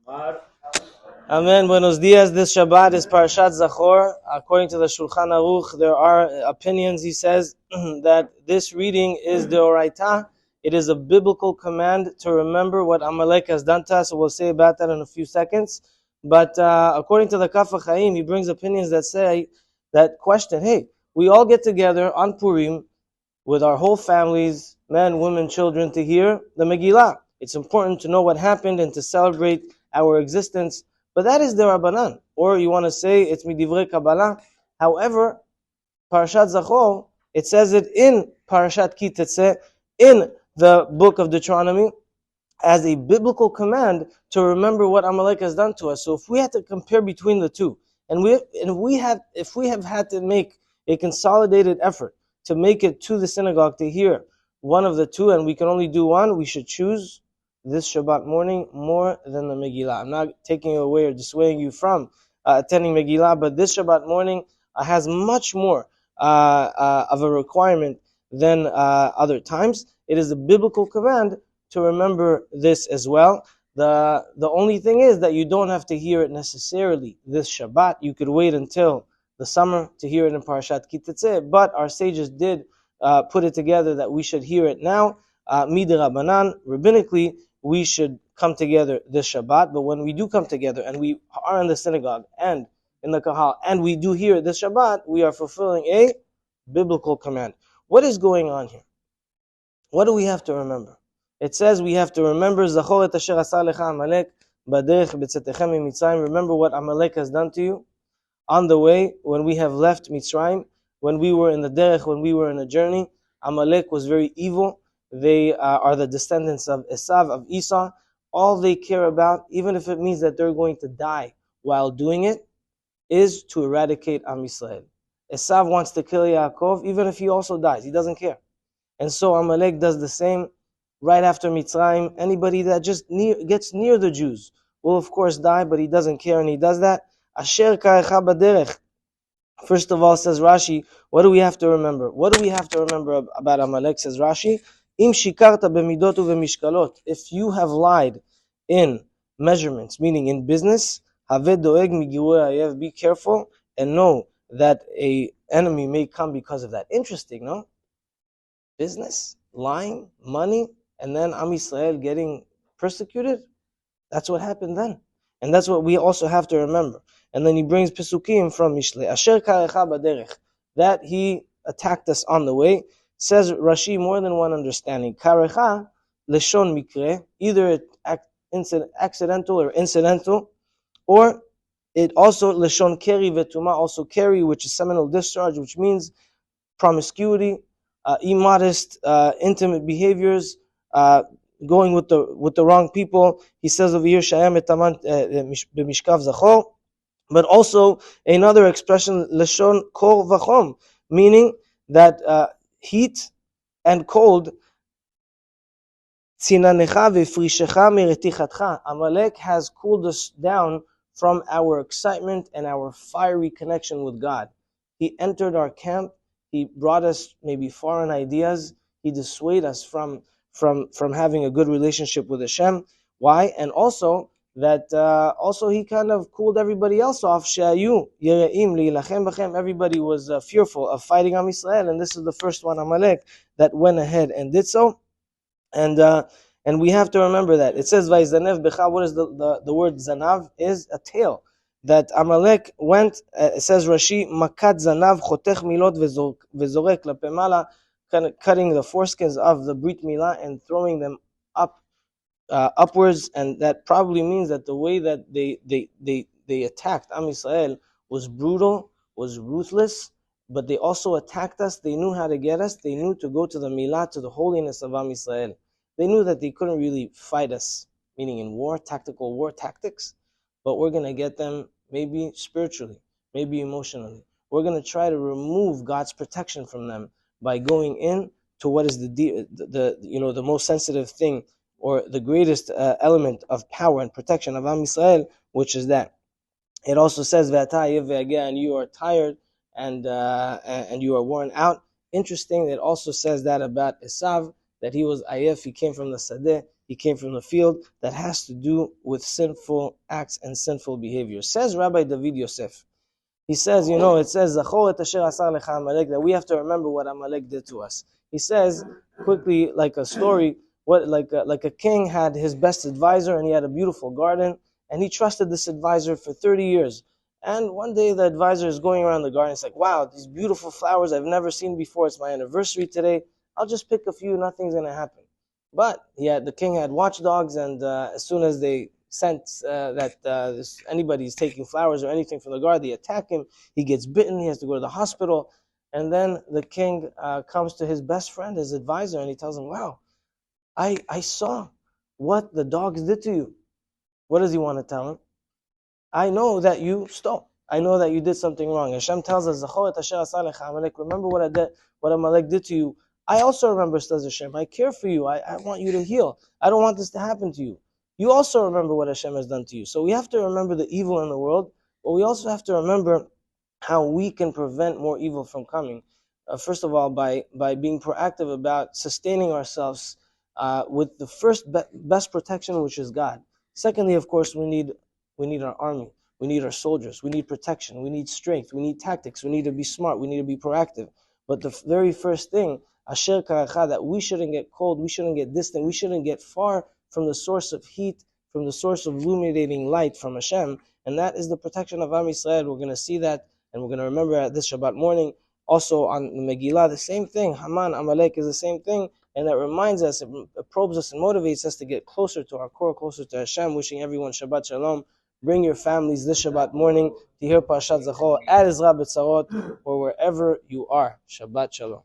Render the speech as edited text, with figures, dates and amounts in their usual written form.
Amen. Buenos dias. This Shabbat is Perashat Zachor. According to the Shulchan Aruch, there are opinions. He says that this reading is the Oraita. It is a biblical command to remember what Amalek has done to us. So we'll say about that in a few seconds. But according to the Kaf HaChaim, he brings opinions that say, that question, hey, we all get together on Purim with our whole families, men, women, children, to hear the Megillah. It's important to know what happened and to celebrate our existence. But that is the Rabbanan. Or you want to say it's Midivrei Kabbalah. However, Parashat Zachor, it says it in Parashat Ki Tetzeh, in the book of Deuteronomy, as a biblical command to remember what Amalek has done to us. So if we had to compare between the two, if we have had to make a consolidated effort to make it to the synagogue to hear one of the two, and we can only do one, we should choose this Shabbat morning more than the Megillah. I'm not taking you away or dissuading you from attending Megillah, but this Shabbat morning has much more of a requirement than other times. It is a biblical command to remember this as well. The only thing is that you don't have to hear it necessarily this Shabbat. You could wait until the summer to hear it in Parashat Ki Tetzeh, but our sages did put it together that we should hear it now. Midrabanan, rabbinically, we should come together this Shabbat, but when we do come together and we are in the synagogue and in the Kahal and we do hear it this Shabbat, we are fulfilling a biblical command. What is going on here? What do we have to remember? It says we have to remember Zachor et asher asa lecha Amalek b'derech b'tzetechem miMitzrayim. Remember what Amalek has done to you on the way when we have left Mitzrayim, when we were in the derech, when we were in a journey. Amalek was very evil. They are the descendants of Esav, of Esau. All they care about, even if it means that they're going to die while doing it, is to eradicate Am Yisrael. Esav wants to kill Yaakov, even if he also dies. He doesn't care. And so Amalek does the same right after Mitzrayim. Anybody that just gets near the Jews will of course die, but he doesn't care, and he does that. Asher karecha baderech. First of all, says Rashi, what do we have to remember? What do we have to remember about Amalek, says Rashi? Im shikarta b'midot u'b'mishkalot. If you have lied in measurements, meaning in business, haved doeg migirui hayev, be careful and know that a enemy may come because of that. Interesting, no? Business, lying, money, and then Am Yisrael getting persecuted. That's what happened then. And that's what we also have to remember. And then he brings Pesukim from Mishle. Asher karecha baderech. That he attacked us on the way. Says Rashi, more than one understanding. Karecha, leshon mikre. Either accidental or incidental. Or it also, leshon keri vetuma, also keri, which is seminal discharge, which means promiscuity, immodest, intimate behaviors, going with the wrong people. He says over here, Shayam etaman b'mishkav zachor. But also another expression, leshon kor v'chom, meaning that heat and cold. Tzinanecha v'frishecha meretichatcha. Amalek has cooled us down from our excitement and our fiery connection with God. He entered our camp. He brought us maybe foreign ideas. He dissuaded us from having a good relationship with Hashem. Why? And also that also he kind of cooled everybody else off. She'ayu yereim li'ilachem b'chem. Everybody was fearful of fighting Am Yisrael, and this is the first one, Amalek, that went ahead and did so. And we have to remember that it says Vayzanev becha. What is the word zanav? Is a tail. That Amalek went, it says Rashi, makat zanav chotech milot vezorek lepemala, kind of cutting the foreskins of the Brit Milah and throwing them upwards, and that probably means that the way that they attacked Am Yisrael was brutal, was ruthless, but they also attacked us. They knew how to get us. They knew to go to the Milah, to the holiness of Am Yisrael. They knew that they couldn't really fight us, meaning in war, tactical war tactics, but we're going to get them maybe spiritually, maybe emotionally. We're going to try to remove God's protection from them by going in to what is the most sensitive thing, or the greatest element of power and protection of Am Yisrael, which is that. It also says and you are tired and you are worn out. Interesting, it also says that about Esav, that he was ayef, he came from the Sadeh, He came from the field that has to do with sinful acts and sinful behavior. Says Rabbi David Yosef. He says, it says, Zachor et asher asar lecha Amalek, that we have to remember what Amalek did to us. He says, quickly, like a story, like a king had his best advisor, and he had a beautiful garden, and he trusted this advisor for 30 years. And one day the advisor is going around the garden. It's like, wow, these beautiful flowers I've never seen before. It's my anniversary today. I'll just pick a few. Nothing's going to happen. But the king had watchdogs, and as soon as they sense that anybody's taking flowers or anything from the garden, they attack him. He gets bitten. He has to go to the hospital. And then the king comes to his best friend, his advisor, and he tells him, wow, I saw what the dogs did to you. What does he want to tell him? I know that you stole. I know that you did something wrong. Hashem tells us, Zachor et asher asar lecha Amalek, remember what Amalek did to you. I also remember, says Hashem. I care for you. I want you to heal. I don't want this to happen to you. You also remember what Hashem has done to you. So we have to remember the evil in the world, but we also have to remember how we can prevent more evil from coming. First of all, by being proactive about sustaining ourselves with the first best protection, which is God. Secondly, of course, we need our army. We need our soldiers. We need protection. We need strength. We need tactics. We need to be smart. We need to be proactive. But the very first thing, asher karacha, that we shouldn't get cold, we shouldn't get distant, we shouldn't get far from the source of heat, from the source of illuminating light from Hashem, and that is the protection of Am Yisrael. We're going to see that, and we're going to remember at this Shabbat morning. Also on the Megillah, the same thing. Haman, Amalek is the same thing, and that reminds us, it probes us and motivates us to get closer to our core, closer to Hashem. Wishing everyone Shabbat Shalom. Bring your families this Shabbat morning to hear Perashat Zachor at Shabbat Zachor or wherever you are. Shabbat Shalom.